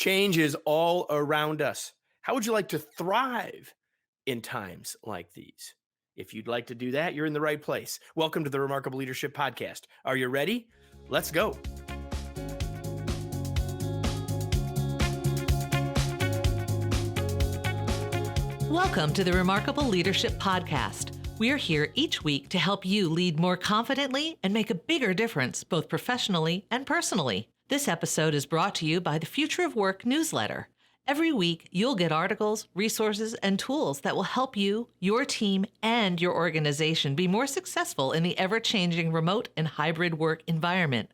Change is all around us. How would you like to thrive in times like these? If you'd like to do that, you're in the right place. Welcome to the Remarkable Leadership Podcast. Are you ready? Let's go. Welcome to the Remarkable Leadership Podcast. We're here each week to help you lead more confidently and make a bigger difference, both professionally and personally. This episode is brought to you by the Future of Work newsletter. Every week, you'll get articles, resources, and tools that will help you, your team, and your organization be more successful in the ever-changing remote and hybrid work environment.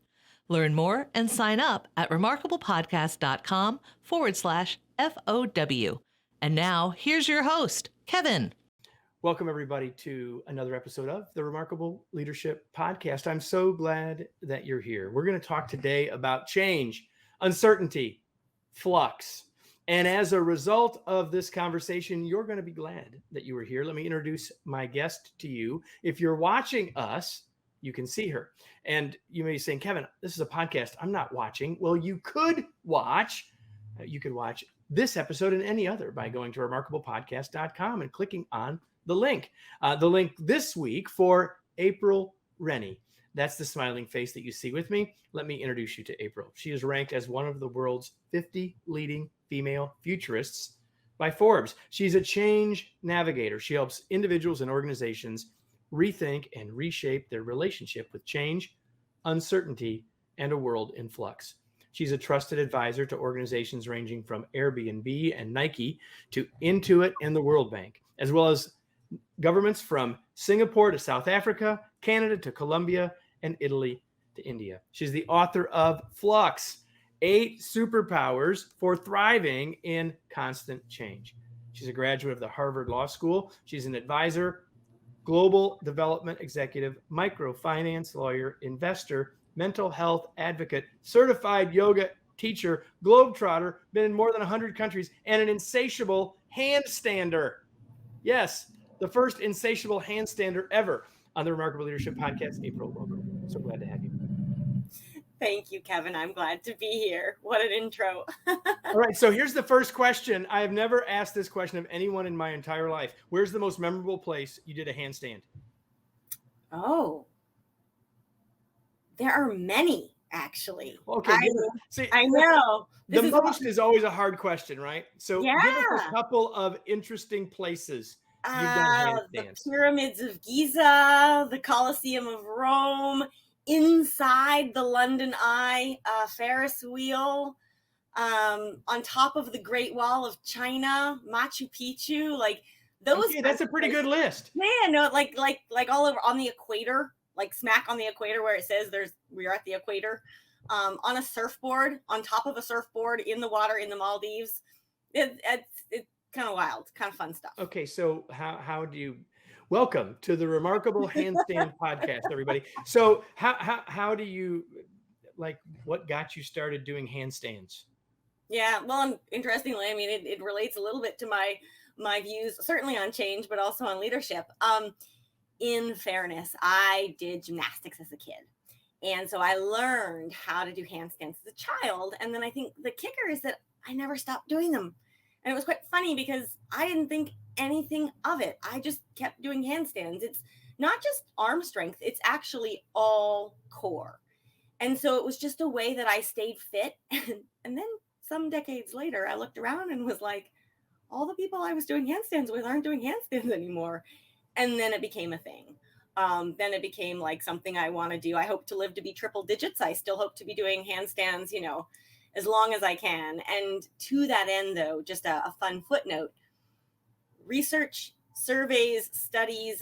Learn more and sign up at remarkablepodcast.com/FOW. And now, here's your host, Kevin. Welcome, everybody, to another episode of the Remarkable Leadership Podcast. I'm so glad that you're here. We're going to talk today about change, uncertainty, flux. And as a result of this conversation, you're going to be glad that you were here. Let me introduce my guest to you. If you're watching us, you can see her. And you may be saying, Kevin, this is a podcast. I'm not watching. Well, you could watch this episode and any other by going to remarkablepodcast.com and clicking on the link this week for April Rinne. That's the smiling face that you see with me. Let me introduce you to April. She is ranked as one of the world's 50 leading female futurists by Forbes. She's a change navigator. She helps individuals and organizations rethink and reshape their relationship with change, uncertainty, and a world in flux. She's a trusted advisor to organizations ranging from Airbnb and Nike to Intuit and the World Bank, as well as governments from Singapore to South Africa, Canada to Colombia, and Italy to India. She's the author of Flux, 8 Superpowers for Thriving in Constant Change. She's a graduate of the Harvard Law School. She's an advisor, global development executive, microfinance lawyer, investor, mental health advocate, certified yoga teacher, globetrotter, been in more than 100 countries, and an insatiable handstander. Yes, the first insatiable handstander ever on the Remarkable Leadership Podcast. April, welcome. So glad to have you. Thank you, Kevin. I'm glad to be here. What an intro. All right, so here's the first question. I have never asked this question of anyone in my entire life. Where's the most memorable place you did a handstand? Oh, there are many, actually. Okay, I know. The most is always a hard question, right? So Yeah. give us a couple of interesting places you've done The handstands. pyramids of Giza, the Colosseum of Rome, inside the London Eye, Ferris wheel, on top of the Great Wall of China, Machu Picchu, like those. Okay, that's a pretty good list. Yeah, no, like all over on the equator, like smack on the equator where it says we're at the equator, on a surfboard, on top of a surfboard in the water in the Maldives. It's kind of wild, kind of fun stuff. Okay, so how do you welcome to the Remarkable Handstand Podcast, everybody. So how do you, like, what got you started doing handstands? Yeah, well, interestingly, I mean, it relates a little bit to my views, certainly on change, but also on leadership. In fairness, I did gymnastics as a kid. And so I learned how to do handstands as a child. And then I think the kicker is that I never stopped doing them. And it was quite funny because I didn't think anything of it. I just kept doing handstands. It's not just arm strength, it's actually all core. And so it was just a way that I stayed fit. And then some decades later, I looked around and was like, all the people I was doing handstands with aren't doing handstands anymore. And then it became a thing. Then it became like something I want to do. I hope to live to be triple digits. I still hope to be doing handstands, as long as I can. And to that end, though, just a fun footnote, research, surveys, studies,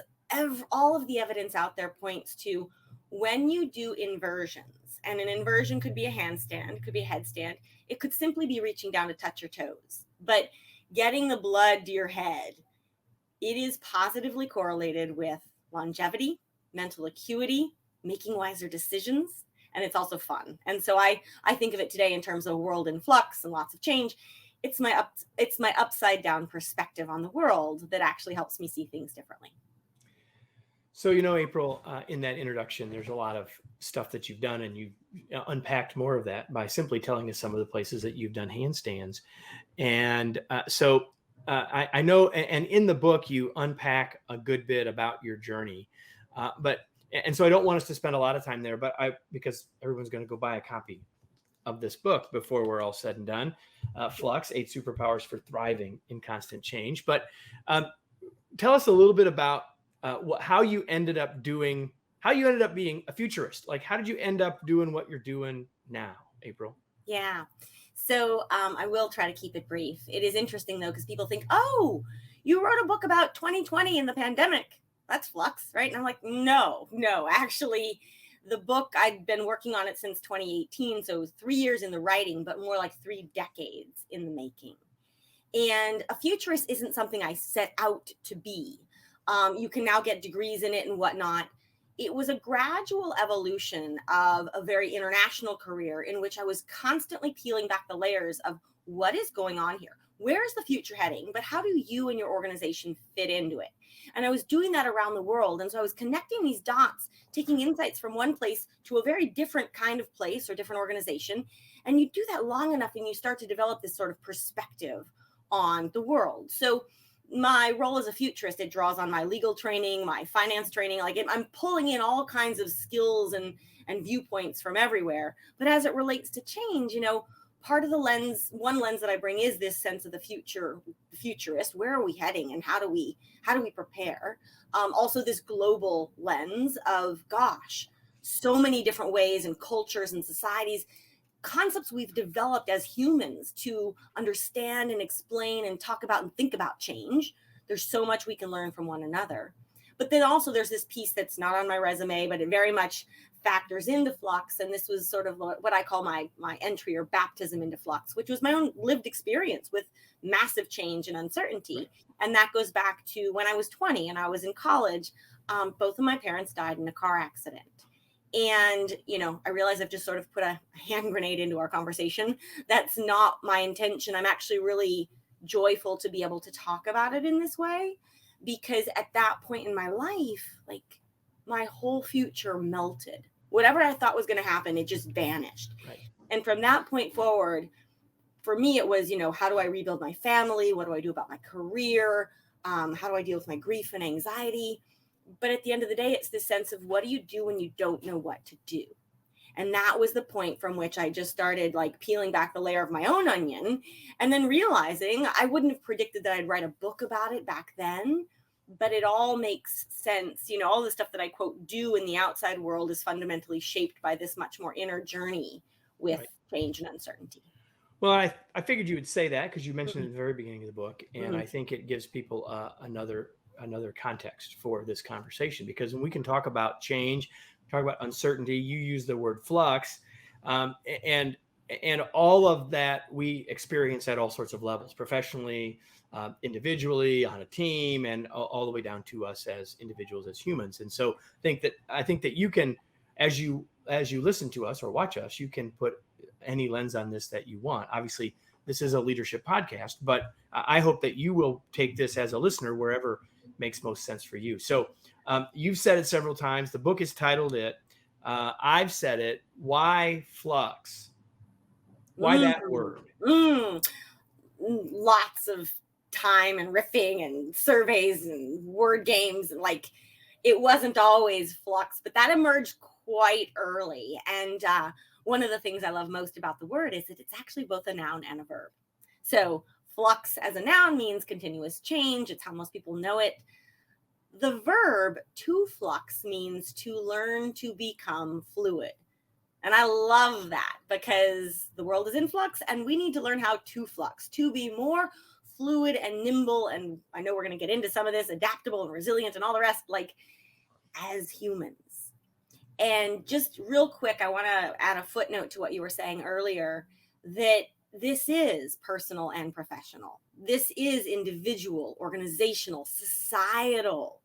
all of the evidence out there points to when you do inversions, and an inversion could be a handstand, could be a headstand, it could simply be reaching down to touch your toes. But getting the blood to your head, it is positively correlated with longevity, mental acuity, making wiser decisions, and it's also fun. And so I think of it today in terms of a world in flux and lots of change. It's my upside down perspective on the world that actually helps me see things differently. So, April, in that introduction, there's a lot of stuff that you've done, and you've unpacked more of that by simply telling us some of the places that you've done handstands. And I know, and in the book, you unpack a good bit about your journey. And so I don't want us to spend a lot of time there, because everyone's going to go buy a copy of this book before we're all said and done. Flux, 8 Superpowers for Thriving in Constant Change. But tell us a little bit about how you ended up being a futurist. Like, how did you end up doing what you're doing now, April? Yeah. So I will try to keep it brief. It is interesting, though, because people think, oh, you wrote a book about 2020 and the pandemic. That's Flux, right? And I'm like, no, actually, the book, I'd been working on it since 2018. So it was 3 years in the writing, but more like 3 decades in the making. And a futurist isn't something I set out to be. You can now get degrees in it and whatnot. It was a gradual evolution of a very international career in which I was constantly peeling back the layers of what is going on here. Where is the future heading? But how do you and your organization fit into it? And I was doing that around the world. And so I was connecting these dots, taking insights from one place to a very different kind of place or different organization. And you do that long enough and you start to develop this sort of perspective on the world. So my role as a futurist, it draws on my legal training, my finance training. I'm pulling in all kinds of skills and viewpoints from everywhere. But as it relates to change, part of the one lens that I bring is this sense of the future, the futurist. Where are we heading, and how do we prepare? Also, this global lens of, gosh, so many different ways and cultures and societies, concepts we've developed as humans to understand and explain and talk about and think about change. There's so much we can learn from one another. But then also there's this piece that's not on my resume, but it very much factors into Flux. And this was sort of what I call my entry or baptism into Flux, which was my own lived experience with massive change and uncertainty. Right. And that goes back to when I was 20 and I was in college. Both of my parents died in a car accident. And, I realize I've just sort of put a hand grenade into our conversation. That's not my intention. I'm actually really joyful to be able to talk about it in this way, because at that point in my life, my whole future melted. Whatever I thought was going to happen, it just vanished. Right. And from that point forward, for me, it was, how do I rebuild my family? What do I do about my career? How do I deal with my grief and anxiety? But at the end of the day, it's this sense of, what do you do when you don't know what to do? And that was the point from which I just started peeling back the layer of my own onion, and then realizing I wouldn't have predicted that I'd write a book about it back then, but it all makes sense. All the stuff that I quote do in the outside world is fundamentally shaped by this much more inner journey with right. change and uncertainty. Well, I figured you would say that because you mentioned it at the very beginning of the book. And I think it gives people another context for this conversation, because when we can talk about change, talk about uncertainty, you use the word flux, and all of that we experience at all sorts of levels, professionally, individually, on a team, and all the way down to us as individuals, as humans. And so I think that you can, as you listen to us or watch us, you can put any lens on this that you want. Obviously, this is a leadership podcast, but I hope that you will take this as a listener wherever makes most sense for you. So you've said it several times. The book is titled it. I've said it. Why Flux? Why that word? Lots of time and riffing and surveys and word games. It wasn't always Flux, but that emerged quite early. And one of the things I love most about the word is that it's actually both a noun and a verb. So flux as a noun means continuous change. It's how most people know it. The verb to flux means to learn to become fluid. And I love that, because the world is in flux and we need to learn how to flux, to be more fluid and nimble. And I know we're going to get into some of this, adaptable and resilient and all the rest, as humans. And just real quick, I want to add a footnote to what you were saying earlier, that this is personal and professional. This is individual, organizational, societal.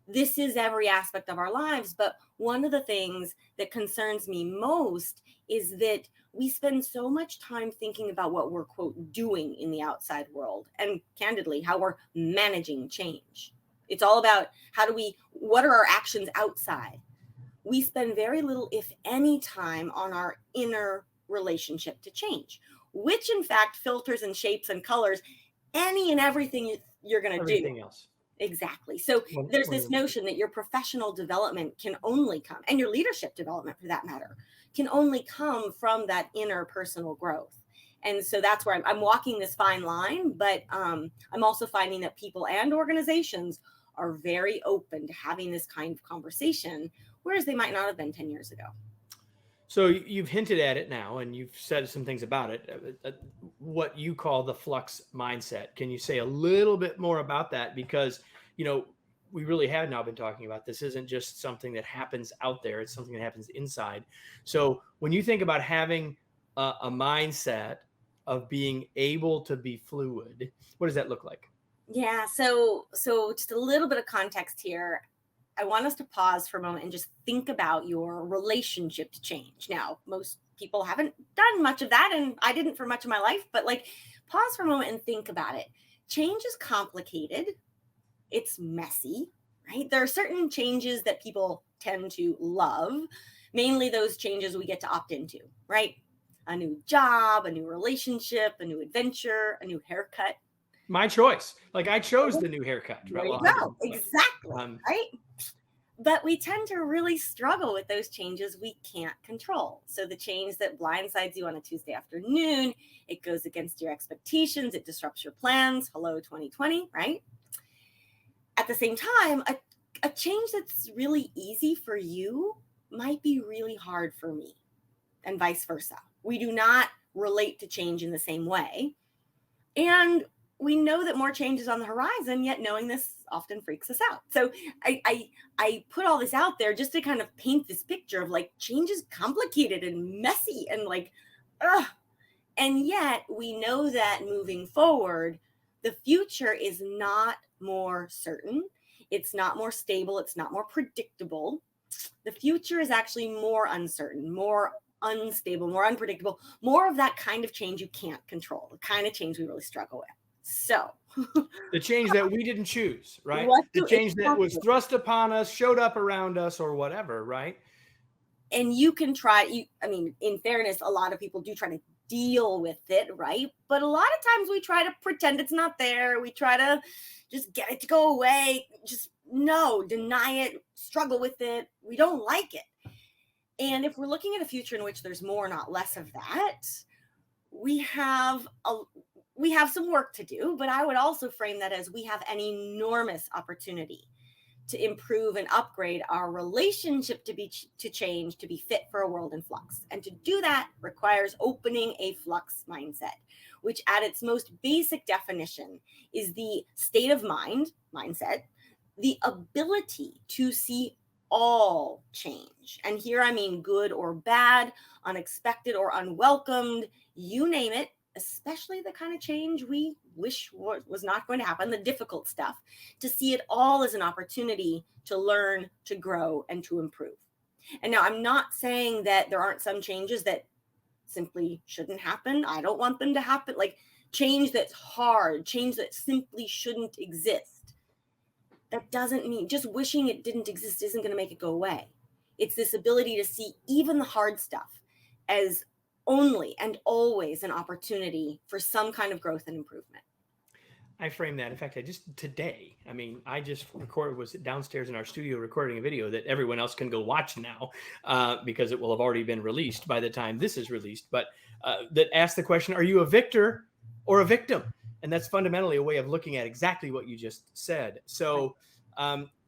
This is every aspect of our lives. But one of the things that concerns me most is that we spend so much time thinking about what we're, quote, doing in the outside world, and candidly, how we're managing change. It's all about what are our actions outside? We spend very little, if any, time on our inner relationship to change, which in fact filters and shapes and colors any and everything you're going to do. Everything else. Exactly. So there's this notion that your professional development can only come, and your leadership development for that matter, can only come from that inner personal growth. And so that's where I'm walking this fine line, but I'm also finding that people and organizations are very open to having this kind of conversation, whereas they might not have been 10 years ago. So you've hinted at it now, and you've said some things about it, what you call the flux mindset. Can you say a little bit more about that? Because, we really have now been talking about this isn't just something that happens out there. It's something that happens inside. So when you think about having a mindset of being able to be fluid, what does that look like? Yeah. So just a little bit of context here. I want us to pause for a moment and just think about your relationship to change. Now, most people haven't done much of that, and I didn't for much of my life, but pause for a moment and think about it. Change is complicated. It's messy, right? There are certain changes that people tend to love, mainly those changes we get to opt into, right? A new job, a new relationship, a new adventure, a new haircut. My choice. I chose the new haircut. There you go. Exactly. Right. But we tend to really struggle with those changes we can't control. So the change that blindsides you on a Tuesday afternoon, it goes against your expectations. It disrupts your plans. Hello, 2020, right? At the same time, a change that's really easy for you might be really hard for me, and vice versa. We do not relate to change in the same way. And we know that more change is on the horizon, yet knowing this often freaks us out. So I put all this out there just to kind of paint this picture of change is complicated and messy and and yet we know that moving forward, the future is not more certain. It's not more stable. It's not more predictable. The future is actually more uncertain, more unstable, more unpredictable, more of that kind of change you can't control, the kind of change we really struggle with. So the change that we didn't choose, right? The change that was thrust upon us, showed up around us, or whatever, right? And you can in fairness, a lot of people do try to deal with it, right? But a lot of times we try to pretend it's not there. We try to just get it to go away. Just deny it, struggle with it. We don't like it. And if we're looking at a future in which there's more, not less of that, we have some work to do, but I would also frame that as we have an enormous opportunity to improve and upgrade our relationship to change, to be fit for a world in flux. And to do that requires opening a flux mindset, which at its most basic definition is the state of mindset, the ability to see all change. And here I mean good or bad, unexpected or unwelcomed, you name it, especially the kind of change we wish was not going to happen, the difficult stuff, to see it all as an opportunity to learn, to grow, and to improve. And now I'm not saying that there aren't some changes that simply shouldn't happen. I don't want them to happen. Change that's hard, change that simply shouldn't exist. That doesn't mean just wishing it didn't exist isn't going to make it go away. It's this ability to see even the hard stuff as only and always an opportunity for some kind of growth and improvement. I frame that. In fact, I just was downstairs in our studio recording a video that everyone else can go watch now because it will have already been released by the time this is released. But that asked the question, are you a victor or a victim? And that's fundamentally a way of looking at exactly what you just said. So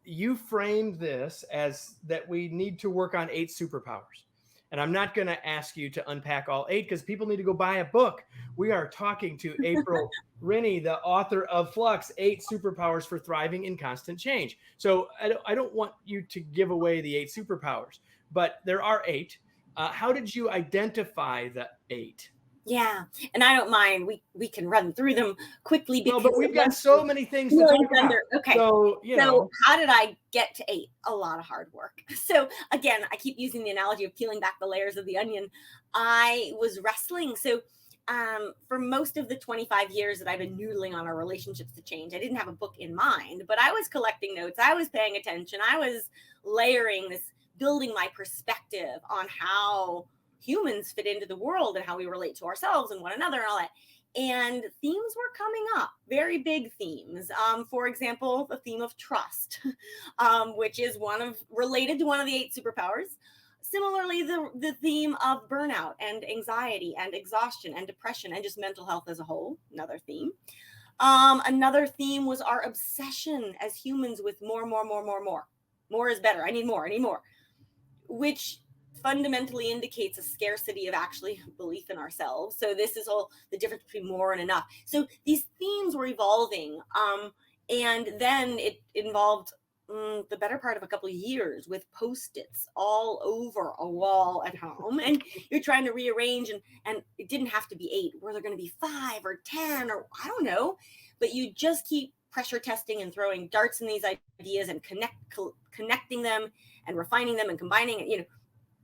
you framed this as that we need to work on 8 superpowers. And I'm not going to ask you to unpack all 8 because people need to go buy a book. We are talking to April Rinne, the author of Flux, 8 Superpowers for Thriving in Constant Change. So I don't want you to give away the 8 superpowers, but there are 8. How did you identify the 8? Yeah, and I don't mind. We can run through them quickly. No, but we've got so many things to talk about. Okay, so how did I get to 8? A lot of hard work. So again, I keep using the analogy of peeling back the layers of the onion. I was wrestling. So for most of the 25 years that I've been noodling on our relationships to change, I didn't have a book in mind, but I was collecting notes. I was paying attention. I was layering this, building my perspective on how humans fit into the world and how we relate to ourselves and one another and all that. And themes were coming up, very big themes. For example, the theme of trust, which is related to one of the 8 superpowers. Similarly, the theme of burnout and anxiety and exhaustion and depression and just mental health as a whole, another theme. Another theme was our obsession as humans with more. More is better. I need more, which fundamentally indicates a scarcity of actually belief in ourselves. So this is all the difference between more and enough. So these themes were evolving. And then it involved the better part of a couple of years with Post-its all over a wall at home. And you're trying to rearrange, and it didn't have to be 8. Were there going to be 5 or 10 or I don't know, but you just keep pressure testing and throwing darts in these ideas and connecting them and refining them and combining it,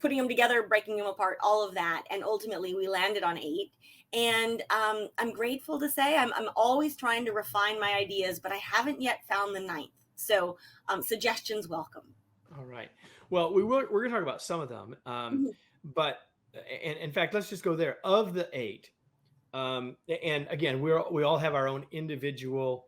putting them together, breaking them apart, all of that. And ultimately we landed on 8. And I'm grateful to say I'm always trying to refine my ideas, but I haven't yet found the 9th. So suggestions welcome. All right. Well, we're going to talk about some of them. But in fact, let's just go there. Of the 8, and again, we all have our own individual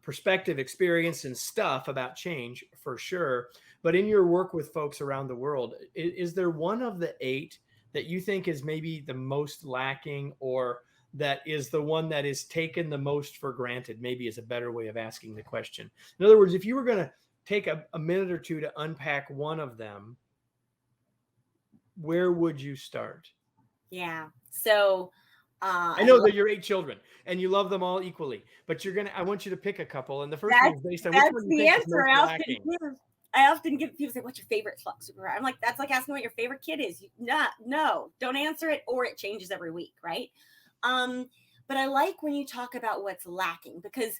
perspective, experience, and stuff about change for sure. But in your work with folks around the world, is there one of the 8 that you think is maybe the most lacking, or that is the one that is taken the most for granted, maybe is a better way of asking the question? In other words, if you were going to take a minute or two to unpack one of them, where would you start? Yeah. So I know that you're 8 children and you love them all equally, but I want you to pick a couple. And the first one is based on which one you think is most lacking. I often give people say, what's your favorite Flux superpower? I'm like, that's like asking what your favorite kid is. No, don't answer it, or it changes every week, right? But I like when you talk about what's lacking, because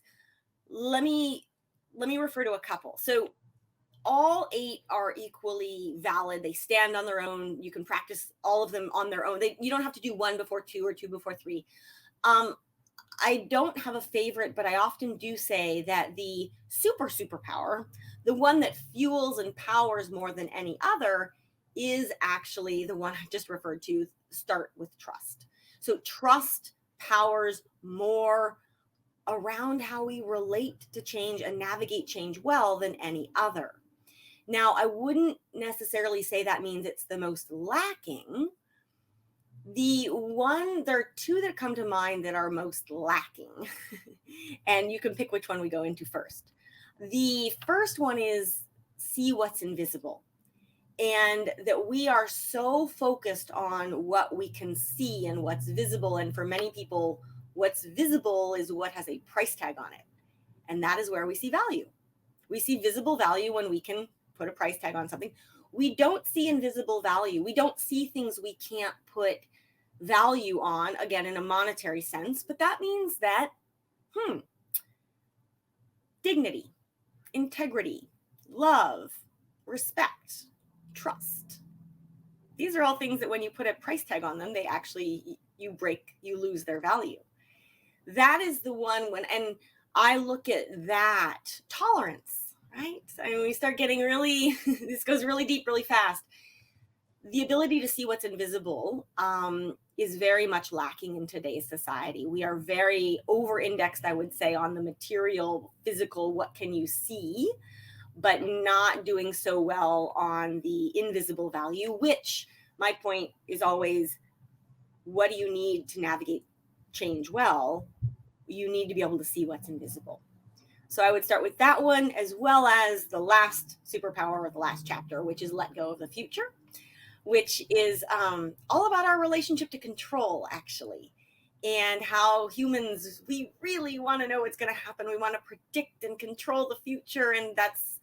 let me refer to a couple. So all 8 are equally valid. They stand on their own. You can practice all of them on their own. You don't have to do 1 before 2 or 2 before 3. I don't have a favorite, but I often do say that the superpower, the one that fuels and powers more than any other, is actually the one I just referred to. Start with trust. So trust powers more around how we relate to change and navigate change well than any other. Now, I wouldn't necessarily say that means it's the most lacking. There are 2 that come to mind that are most lacking, and you can pick which one we go into first. The first one is see what's invisible, and that we are so focused on what we can see and what's visible. And for many people, what's visible is what has a price tag on it. And that is where we see value. We see visible value when we can put a price tag on something. We don't see invisible value. We don't see things we can't put value on, again, in a monetary sense. But that means that, dignity, integrity, love, respect, trust. These are all things that when you put a price tag on them, they actually, you lose their value. That is the one and I look at that. Tolerance, right? I mean, we start getting really, this goes really deep, really fast. The ability to see what's invisible is very much lacking in today's society. We are very over-indexed, I would say, on the material, physical, what can you see, but not doing so well on the invisible value, which my point is always, what do you need to navigate change well? You need to be able to see what's invisible. So I would start with that one, as well as the last superpower or the last chapter, which is let go of the future, which is all about our relationship to control, actually, and how humans, we really want to know what's going to happen. We want to predict and control the future, and that's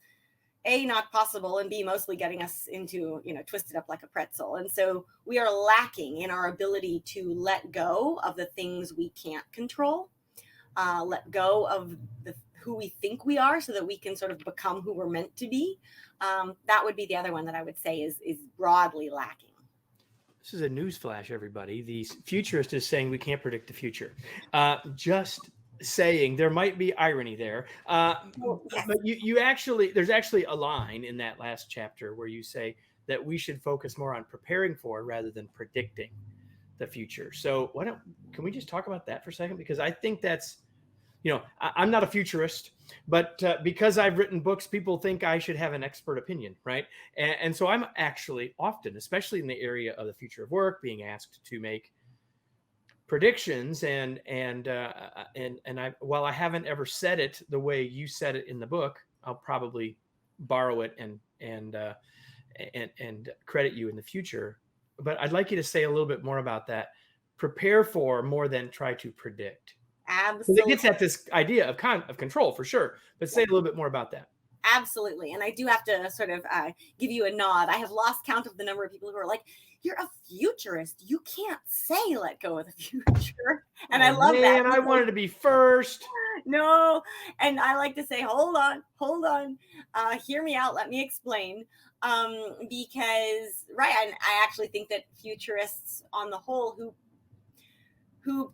A, not possible, and B, mostly getting us into, twisted up like a pretzel. And so we are lacking in our ability to let go of the things we can't control, let go of who we think we are so that we can sort of become who we're meant to be. That would be the other one that I would say is broadly lacking. This is a news flash, everybody. The futurist is saying we can't predict the future. Just saying, there might be irony there. Yes. But there's actually a line in that last chapter where you say that we should focus more on preparing for rather than predicting the future. So can we just talk about that for a second? Because I think that's, I'm not a futurist, but because I've written books, people think I should have an expert opinion, right? And so I'm actually often, especially in the area of the future of work, being asked to make predictions, and while I haven't ever said it the way you said it in the book, I'll probably borrow it and credit you in the future. But I'd like you to say a little bit more about that. Prepare for more than try to predict. Absolutely. It gets at this idea of control for sure, but say a little bit more about that. Absolutely. And I do have to sort of give you a nod. I have lost count of the number of people who are like, you're a futurist. You can't say let go of the future. And I love that. And I wanted to be first. No. And I like to say, hold on. Hear me out. Let me explain. Because, right, I actually think that futurists on the whole who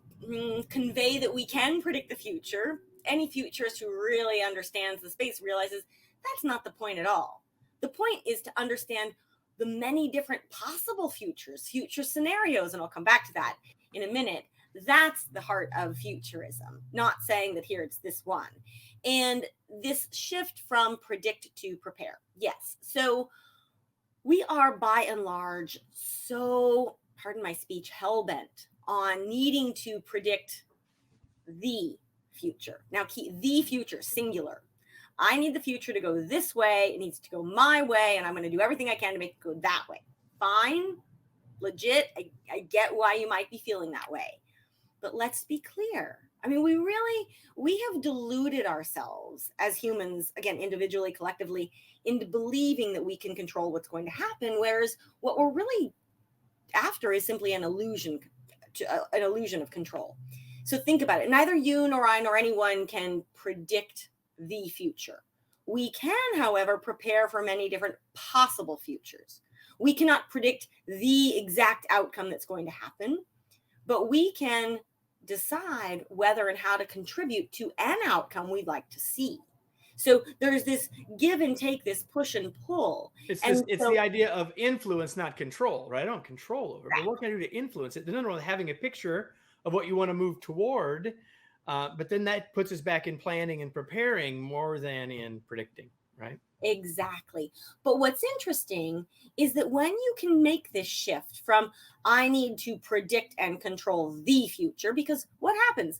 convey that we can predict the future, any futurist who really understands the space realizes that's not the point at all. The point is to understand the many different possible future scenarios, and I'll come back to that in a minute. That's the heart of futurism, not saying that here it's this one. And this shift from predict to prepare. Yes. So we are by and large so, pardon my speech, hell-bent on needing to predict the future. Now, the future, singular. I need the future to go this way. It needs to go my way, and I'm going to do everything I can to make it go that way. Fine, legit. I get why you might be feeling that way. But let's be clear. I mean, we have deluded ourselves as humans, again, individually, collectively, into believing that we can control what's going to happen, whereas what we're really after is simply an illusion of control. So think about it. Neither you nor I nor anyone can predict the future. We can, however, prepare for many different possible futures. We cannot predict the exact outcome that's going to happen, but we can decide whether and how to contribute to an outcome we'd like to see. So there's this give and take, this push and pull. It's the idea of influence, not control, right? I don't control over it, but what can I do to influence it? Then having a picture of what you want to move toward, but then that puts us back in planning and preparing more than in predicting, right? Exactly. But what's interesting is that when you can make this shift from I need to predict and control the future, because what happens?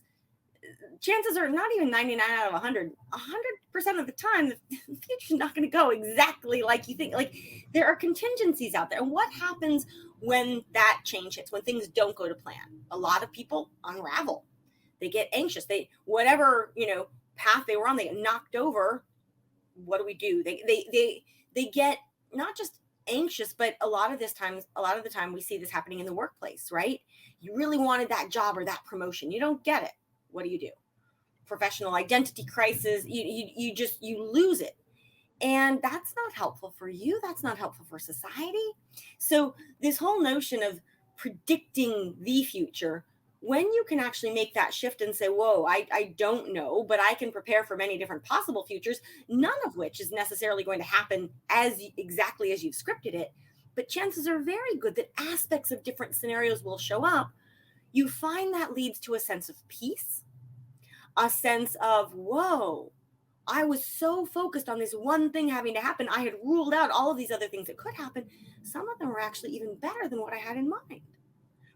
Chances are not even 99 out of 100% of the time, the future's not going to go exactly like you think. Like there are contingencies out there. And what happens when that change hits, when things don't go to plan? A lot of people unravel. They get anxious. Whatever, path they were on, they get knocked over. What do we do? They get not just anxious, but a lot of the time we see this happening in the workplace, right? You really wanted that job or that promotion. You don't get it. What do? Professional identity crisis. You lose it. And that's not helpful for you. That's not helpful for society. So this whole notion of predicting the future, when you can actually make that shift and say, whoa, I don't know, but I can prepare for many different possible futures, none of which is necessarily going to happen exactly as you've scripted it. But chances are very good that aspects of different scenarios will show up. You find that leads to a sense of peace, a sense of, whoa, I was so focused on this one thing having to happen. I had ruled out all of these other things that could happen. Some of them were actually even better than what I had in mind,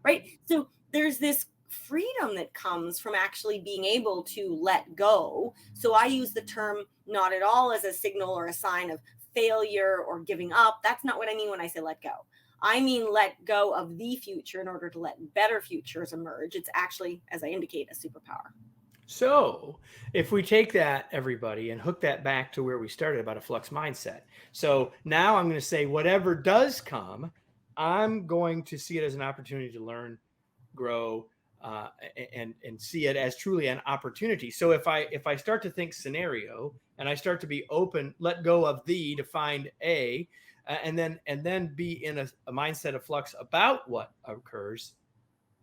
right? So there's this freedom that comes from actually being able to let go. So I use the term not at all as a signal or a sign of failure or giving up. That's not what I mean when I say let go. I mean, let go of the future in order to let better futures emerge. It's actually, as I indicate, a superpower. So if we take that, everybody, and hook that back to where we started about a flux mindset. So now I'm going to say whatever does come, I'm going to see it as an opportunity to learn, grow, and see it as truly an opportunity. So if I start to think scenario and I start to be open, let go of the to find a, and then be in a mindset of flux about what occurs,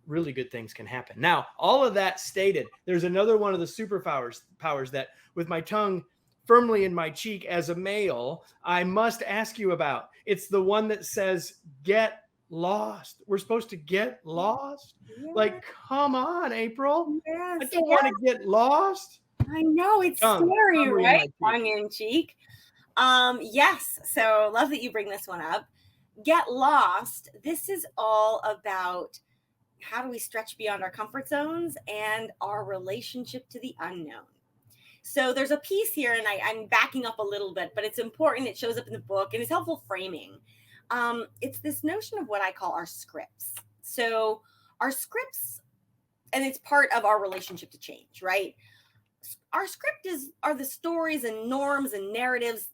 really good things can happen. Now, all of that stated, there's another one of the superpowers that, with my tongue firmly in my cheek as a male, I must ask you about. It's the one that says, get lost. We're supposed to get lost. Yeah. Like, come on, April. Yes, I don't want to get lost. I know, it's scary, right? Tongue in cheek. Yes. So love that you bring this one up. Get lost. This is all about how do we stretch beyond our comfort zones and our relationship to the unknown. So there's a piece here, and I'm backing up a little bit, but it's important. It shows up in the book and it's helpful framing. It's this notion of what I call our scripts. So our scripts, and it's part of our relationship to change, right? Our script are the stories and norms and narratives,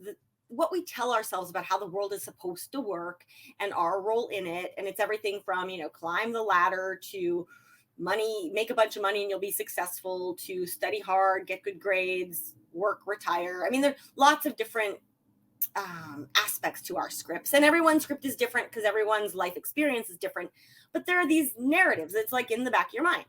what we tell ourselves about how the world is supposed to work and our role in it. And it's everything from, climb the ladder to money, make a bunch of money and you'll be successful, to study hard, get good grades, work, retire. I mean, there are lots of different aspects to our scripts, and everyone's script is different because everyone's life experience is different. But there are these narratives. It's like in the back of your mind.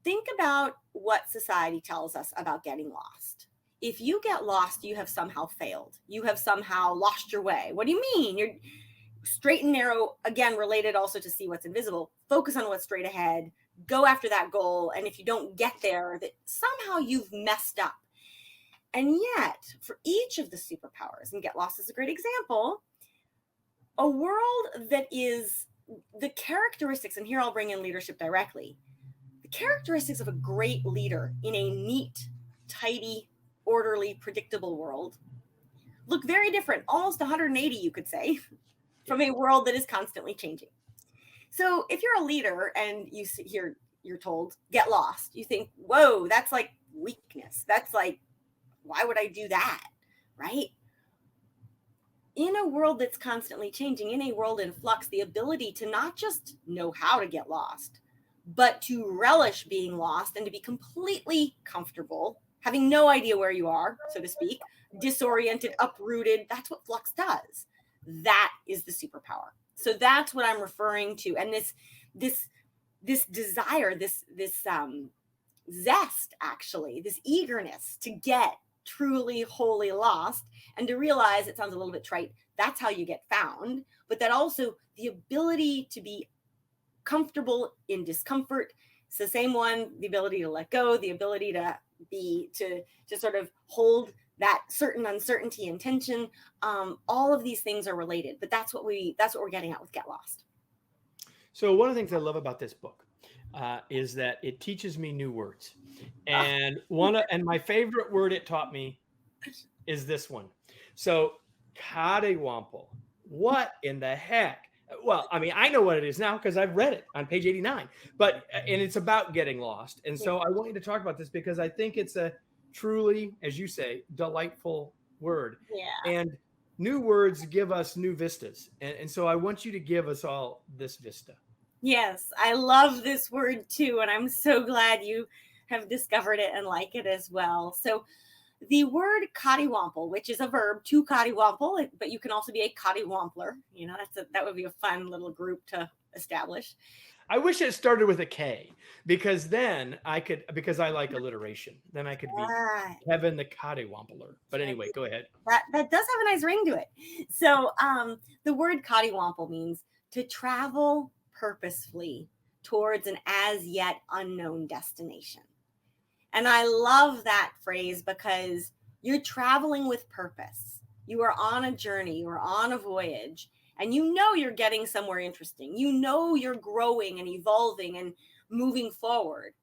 Think about what society tells us about getting lost. If you get lost, you have somehow failed. You have somehow lost your way. What do you mean? You're straight and narrow, again, related also to see what's invisible. Focus on what's straight ahead. Go after that goal. And if you don't get there, that somehow you've messed up. And yet, for each of the superpowers, and get lost is a great example, a world that is the characteristics, and here I'll bring in leadership directly, the characteristics of a great leader in a neat, tidy, orderly, predictable world look very different, almost 180, you could say, from a world that is constantly changing. So if you're a leader and you're told, get lost, you think, whoa, that's like weakness. That's like, why would I do that? Right? In a world that's constantly changing, in a world in flux, the ability to not just know how to get lost, but to relish being lost and to be completely comfortable, having no idea where you are, so to speak, disoriented, uprooted. That's what flux does. That is the superpower. So that's what I'm referring to. And this desire, this zest, actually, this eagerness to get truly, wholly lost, and to realize, it sounds a little bit trite, that's how you get found, but that also the ability to be comfortable in discomfort. It's the same one, the ability to let go, the ability to sort of hold that certain uncertainty and tension. All of these things are related, but that's what we're getting at with Get Lost. So one of the things I love about this book is that it teaches me new words. And my favorite word it taught me is this one. So cattywampus. What in the heck? Well, I mean, I know what it is now because I've read it on page 89, and it's about getting lost. And so I want you to talk about this because I think it's a truly, as you say, delightful word. Yeah. And new words give us new vistas. And so I want you to give us all this vista. Yes, I love this word too. And I'm so glad you have discovered it and like it as well. So the word cattywampus, which is a verb, to cattywample, but you can also be a cattywampler. That would be a fun little group to establish. I wish it started with a K, because then because I like alliteration, then I could be Kevin the Cattywampler. But anyway, go ahead. That does have a nice ring to it. So the word cattywample means to travel purposefully towards an as yet unknown destination. And I love that phrase because you're traveling with purpose. You are on a journey, you are on a voyage, and you're getting somewhere interesting. You're growing and evolving and moving forward,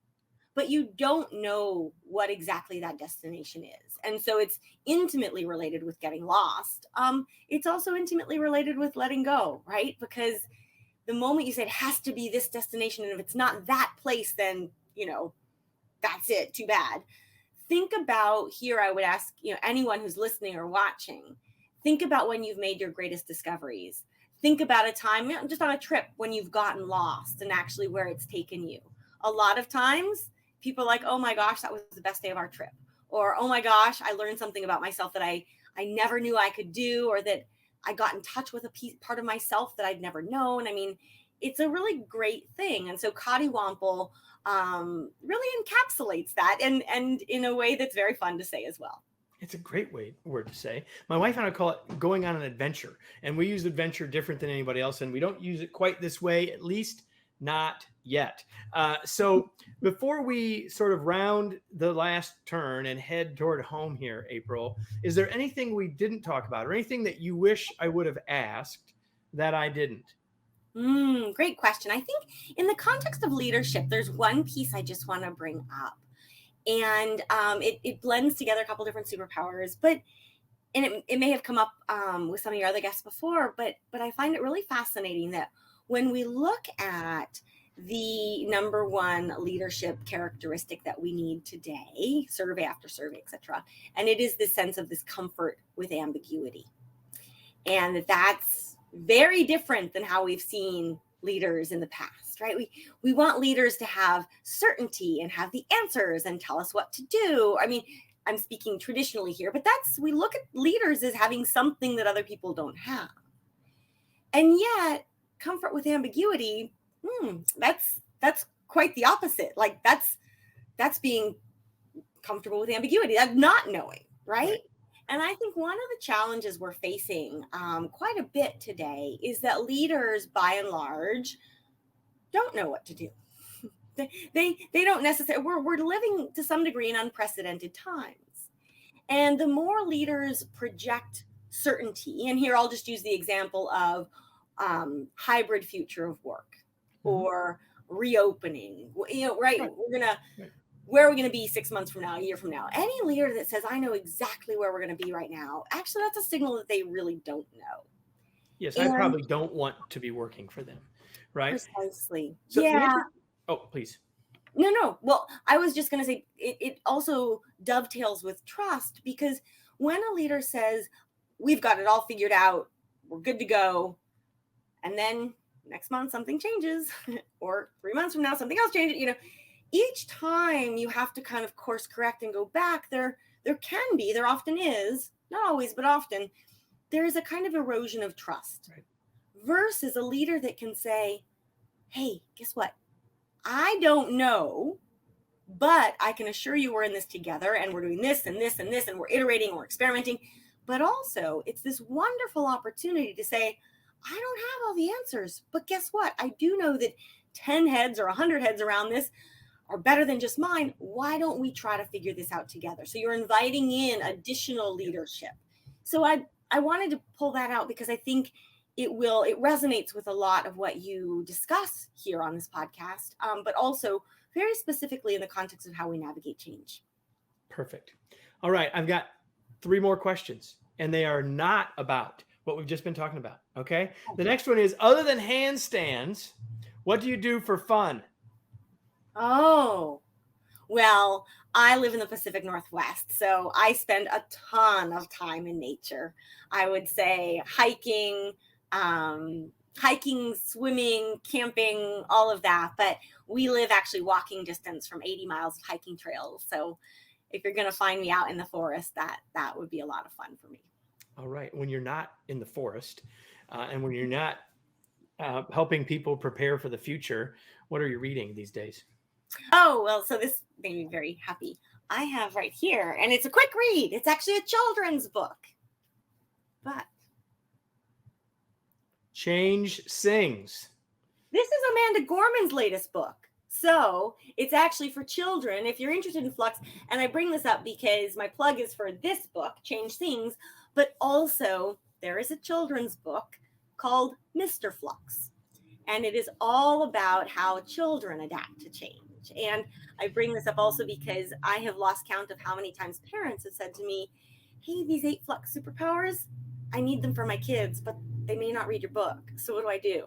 but you don't know what exactly that destination is. And so it's intimately related with getting lost. It's also intimately related with letting go, right? Because the moment you say it has to be this destination, and if it's not that place, then, that's it, too bad. Think about, here I would ask, anyone who's listening or watching, think about when you've made your greatest discoveries. Think about a time, just on a trip, when you've gotten lost and actually where it's taken you. A lot of times people are like, oh my gosh, that was the best day of our trip. Or, oh my gosh, I learned something about myself that I never knew I could do, or that I got in touch with part of myself that I'd never known. I mean, it's a really great thing. And so Cottywomple really encapsulates that and in a way that's very fun to say as well. It's a great word to say. My wife and I call it going on an adventure, and we use adventure different than anybody else, and we don't use it quite this way, at least not yet. So before we sort of round the last turn and head toward home here, April, is there anything we didn't talk about or anything that you wish I would have asked that I didn't? Great question. I think in the context of leadership, there's one piece I just want to bring up. And it blends together a couple different superpowers, and it may have come up with some of your other guests before, but I find it really fascinating that when we look at the number one leadership characteristic that we need today, survey after survey, etc., and it is this sense of this comfort with ambiguity, and that's very different than how we've seen leaders in the past, right? We want leaders to have certainty and have the answers and tell us what to do. I mean, I'm speaking traditionally here, but we look at leaders as having something that other people don't have. And yet, comfort with ambiguity, that's quite the opposite. Like that's being comfortable with ambiguity. That's not knowing, right? And I think one of the challenges we're facing quite a bit today is that leaders, by and large, don't know what to do. They don't necessarily. We're living to some degree in unprecedented times, and the more leaders project certainty, and here I'll just use the example of hybrid future of work or reopening. Right? Where are we going to be 6 months from now, a year from now? Any leader that says, I know exactly where we're going to be right now, actually, that's a signal that they really don't know. Yes, I probably don't want to be working for them, right? Precisely. So yeah. Oh, please. No. Well, I was just going to say, it also dovetails with trust, because when a leader says, we've got it all figured out, we're good to go, and then next month something changes, or 3 months from now something else changes, each time you have to kind of course correct and go back, there often is, not always, but often, there is a kind of erosion of trust. Right. Versus a leader that can say, hey, guess what? I don't know, but I can assure you we're in this together, and we're doing this and this and this, and we're iterating and we're experimenting. But also, it's this wonderful opportunity to say, I don't have all the answers, but guess what? I do know that 10 heads or 100 heads around this are better than just mine. Why don't we try to figure this out together? So you're inviting in additional leadership. So I wanted to pull that out because I think it resonates with a lot of what you discuss here on this podcast, but also very specifically in the context of how we navigate change. Perfect. All right. I've got 3 more questions, and they are not about what we've just been talking about. Okay. The next one is, other than handstands, what do you do for fun? Oh, well, I live in the Pacific Northwest, so I spend a ton of time in nature. I would say hiking, swimming, camping, all of that. But we live actually walking distance from 80 miles of hiking trails. So if you're going to find me out in the forest, that would be a lot of fun for me. All right. When you're not in the forest and when you're not helping people prepare for the future, what are you reading these days? Oh, well, so this made me very happy. I have right here, and it's a quick read. It's actually a children's book. But Change Sings. This is Amanda Gorman's latest book. So it's actually for children. If you're interested in Flux, and I bring this up because my plug is for this book, Change Sings, but also there is a children's book called Mr. Flux. And it is all about how children adapt to change. And I bring this up also because I have lost count of how many times parents have said to me, hey, these 8 Flux superpowers, I need them for my kids, but they may not read your book. So what do I do?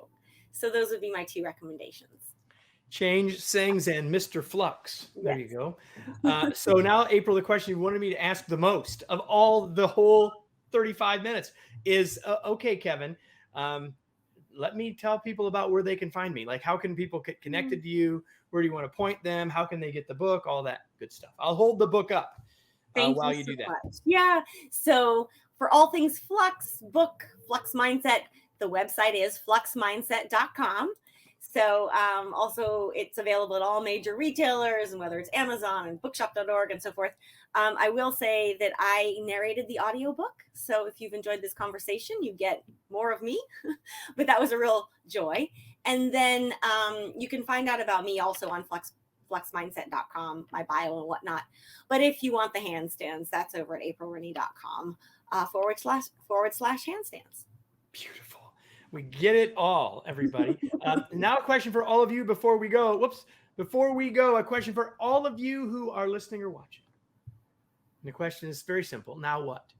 So those would be my 2 recommendations. Change Sings and Mr. Flux. There you go. So now, April, the question you wanted me to ask the most of all the whole 35 minutes is, okay, Kevin, let me tell people about where they can find me. Like, how can people get connected to you? Where do you want to point them? How can they get the book? All that good stuff. I'll hold the book up while you do that. Yeah. So for all things Flux, book, Flux Mindset. The website is fluxmindset.com. So also it's available at all major retailers, and whether it's Amazon and bookshop.org and so forth. I will say that I narrated the audiobook. So if you've enjoyed this conversation, you get more of me, but that was a real joy. And then you can find out about me also on fluxmindset.com, my bio and whatnot. But if you want the handstands, that's over at aprilrinne.com // handstands. Beautiful. We get it all, everybody. Now a question for all of you before we go. Before we go, a question for all of you who are listening or watching. And the question is very simple. Now what?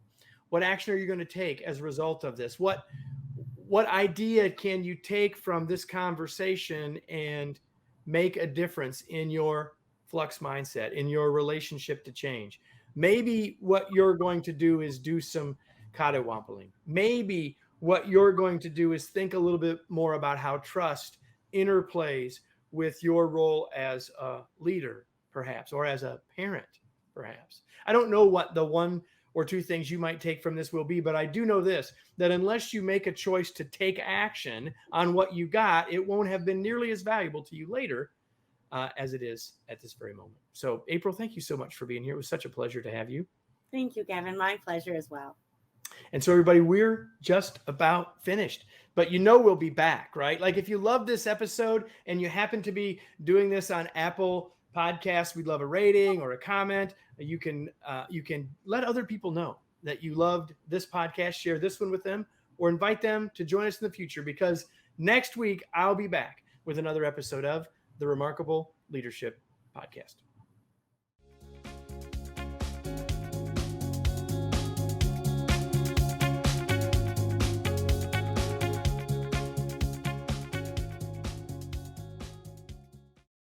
What action are you going to take as a result of this? What idea can you take from this conversation and make a difference in your flux mindset, in your relationship to change? Maybe what you're going to do is do some cattywampling. Maybe what you're going to do is think a little bit more about how trust interplays with your role as a leader, perhaps, or as a parent, perhaps. I don't know what the one or two things you might take from this will be, but I do know this, that unless you make a choice to take action on what you got, it won't have been nearly as valuable to you later as it is at this very moment. So, April, thank you so much for being here. It was such a pleasure to have you. Thank you, Kevin. My pleasure as well. And so, everybody, we're just about finished, but we'll be back, right? Like if you love this episode and you happen to be doing this on Apple Podcasts, we'd love a rating or a comment. You can let other people know that you loved this podcast, share this one with them, or invite them to join us in the future, because next week I'll be back with another episode of the Remarkable Leadership Podcast.